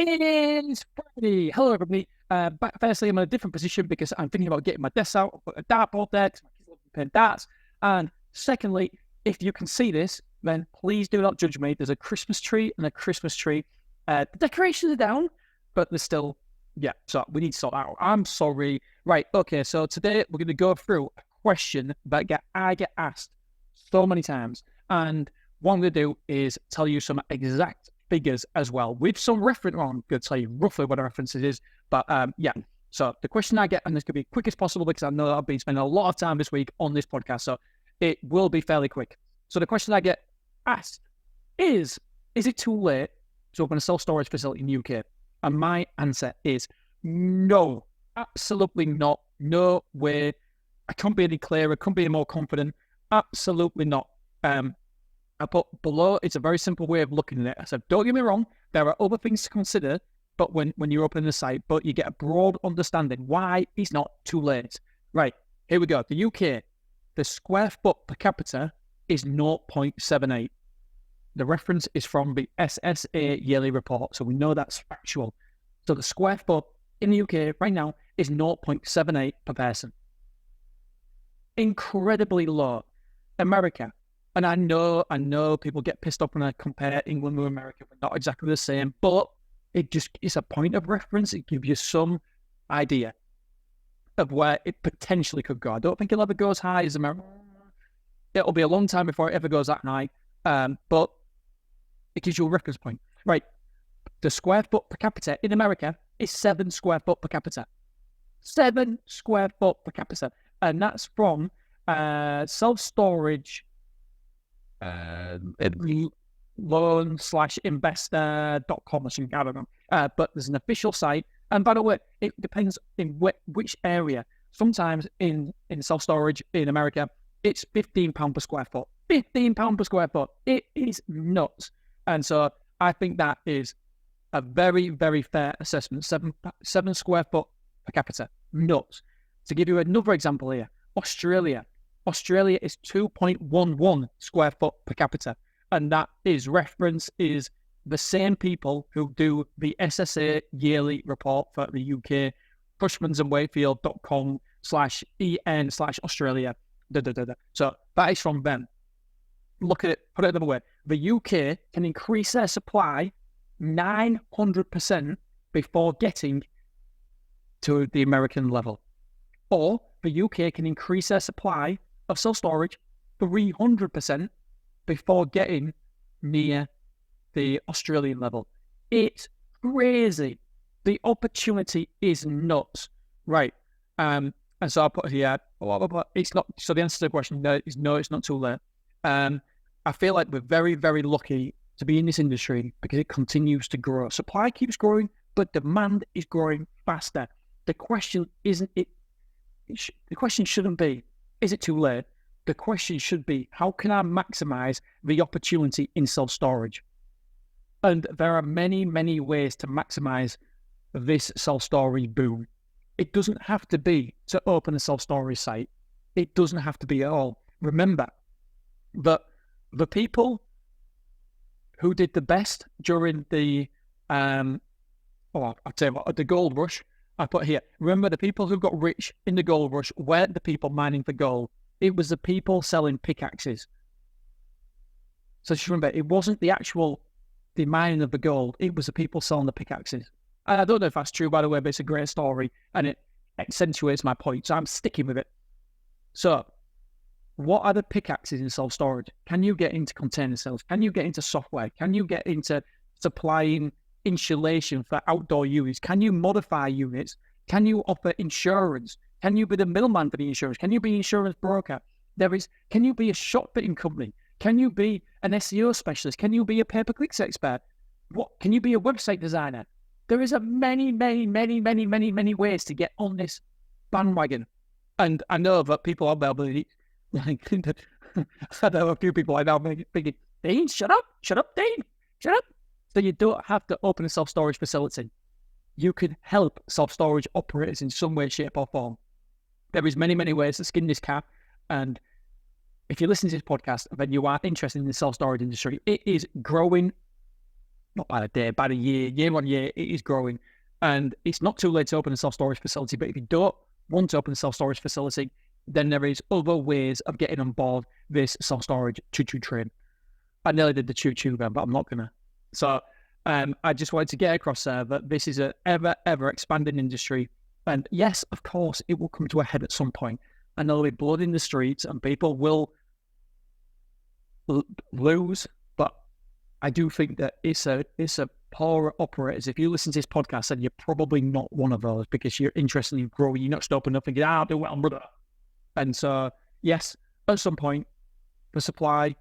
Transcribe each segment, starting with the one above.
It's Friday. Hello, everybody. Firstly, I'm in a different position because I'm thinking about getting my desk out. I'll put a dartboard there because my kids love playing darts. And secondly, if you can see this, then please do not judge me. There's a Christmas tree and a Christmas tree. The decorations are down, but they're still, so we need to sort that out. I'm sorry. Right, okay, so today we're going to go through a question that I get asked so many times. And what I'm going to do is tell you some exact figures as well, with some reference. Well, I'm going to tell you roughly what a reference it is, but so the question I get, and this could be quick as possible because I know I've been spending a lot of time this week on this podcast, so it will be fairly quick. So the question I get asked is it too late to open a self-storage facility in the UK? And my answer is no, absolutely not. No way. I can't be any clearer, couldn't be any more confident. Absolutely not. I put below, it's a very simple way of looking at it. I said, don't get me wrong, there are other things to consider, but when you're opening the site, but you get a broad understanding why it's not too late. Right, here we go. The UK, the square foot per capita is 0.78. The reference is from the SSA yearly report, so we know that's factual. So the square foot in the UK right now is 0.78 per person. Incredibly low. America, and I know people get pissed off when I compare England with America. We're not exactly the same, but it's a point of reference. It gives you some idea of where it potentially could go. I don't think it'll ever go as high as America. It'll be a long time before it ever goes that high, but it gives you a reference point. Right, the square foot per capita in America is 7 square foot per capita. 7 square foot per capita, and that's from self-storage loan/investor.com or something, I don't know. But there's an official site. And by the way, it depends in which area. Sometimes in self-storage in America, it's £15 per square foot. £15 per square foot. It is nuts. And so I think that is a very, very fair assessment. 7 square foot per capita. Nuts. To give you another example here, Australia is 2.11 square foot per capita. And that is the same people who do the SSA yearly report for the UK, cushmansandwakefield.com/en/Australia. So that is from them. Look at it, put it another way. The UK can increase their supply 900% before getting to the American level. Or the UK can increase their supply of self-storage 300% before getting near the Australian level. It's crazy. The opportunity is nuts. Right. And so I put here, it's not, so the answer to the question is no, it's not too late. I feel like we're very, very lucky to be in this industry because it continues to grow. Supply keeps growing, but demand is growing faster. The question the question shouldn't be, is it too late? The question should be, how can I maximize the opportunity in self-storage? And there are many, many ways to maximize this self-storage boom. It doesn't have to be to open a self-storage site. It doesn't have to be at all. Remember that the people who did the best during the, I'll tell you what, the gold rush, I put here, remember the people who got rich in the gold rush weren't the people mining for gold. It was the people selling pickaxes. So just remember, it wasn't the mining of the gold. It was the people selling the pickaxes. And I don't know if that's true, by the way, but it's a great story and it accentuates my point. So I'm sticking with it. So what are the pickaxes in self-storage? Can you get into container cells? Can you get into software? Can you get into supplying insulation for outdoor use? Can you modify units? Can you offer insurance? Can you be the middleman for the insurance? Can you be an insurance broker? Can you be a shop fitting company? Can you be an SEO specialist? Can you be a pay-per-clicks expert? Can you be a website designer? There is many, many, many, many, many, many ways to get on this bandwagon. And I know that people out there believe, I know a few people I know thinking, Dean, shut up, Dean, shut up. So you don't have to open a self-storage facility. You can help self-storage operators in some way, shape or form. There is many, many ways to skin this cat. And if you listen to this podcast and then you are interested in the self-storage industry, it is growing not by the day, by the year on year, it is growing. And it's not too late to open a self-storage facility, but if you don't want to open a self-storage facility, then there is other ways of getting on board this self-storage choo-choo train. I nearly did the choo-choo then, but I'm not gonna. So I just wanted to get across there that this is an ever expanding industry. And yes, of course, it will come to a head at some point, and there'll be blood in the streets, and people will lose. But I do think that it's a poor operators. If you listen to this podcast, then you're probably not one of those, because you're interested in growing. You're not stopping up and going, I'll do well, brother. And so, yes, at some point, the supply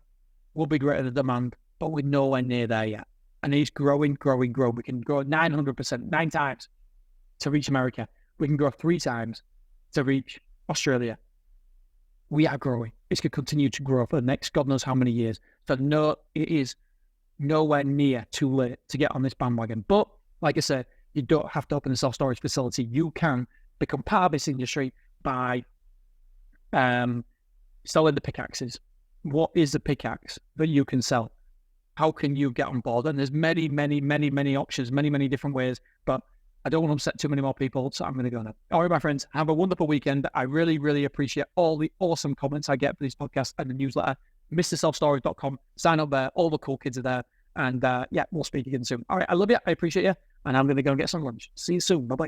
will be greater than demand, but we're nowhere near there yet. And it's growing. We can grow 900%, 9 times to reach America. We can grow 3 times to reach Australia. We are growing. It's going to continue to grow for the next God knows how many years. So no, it is nowhere near too late to get on this bandwagon. But like I said, you don't have to open a self-storage facility. You can become part of this industry by selling the pickaxes. What is the pickaxe that you can sell? How can you get on board? And there's many options, many different ways, but I don't want to upset too many more people, so I'm going to go now. All right, my friends, have a wonderful weekend. I really appreciate all the awesome comments I get for this podcast and the newsletter. MrSelfStorage.com. Sign up there. All the cool kids are there. And yeah, we'll speak again soon. All right, I love you. I appreciate you. And I'm going to go and get some lunch. See you soon. Bye-bye.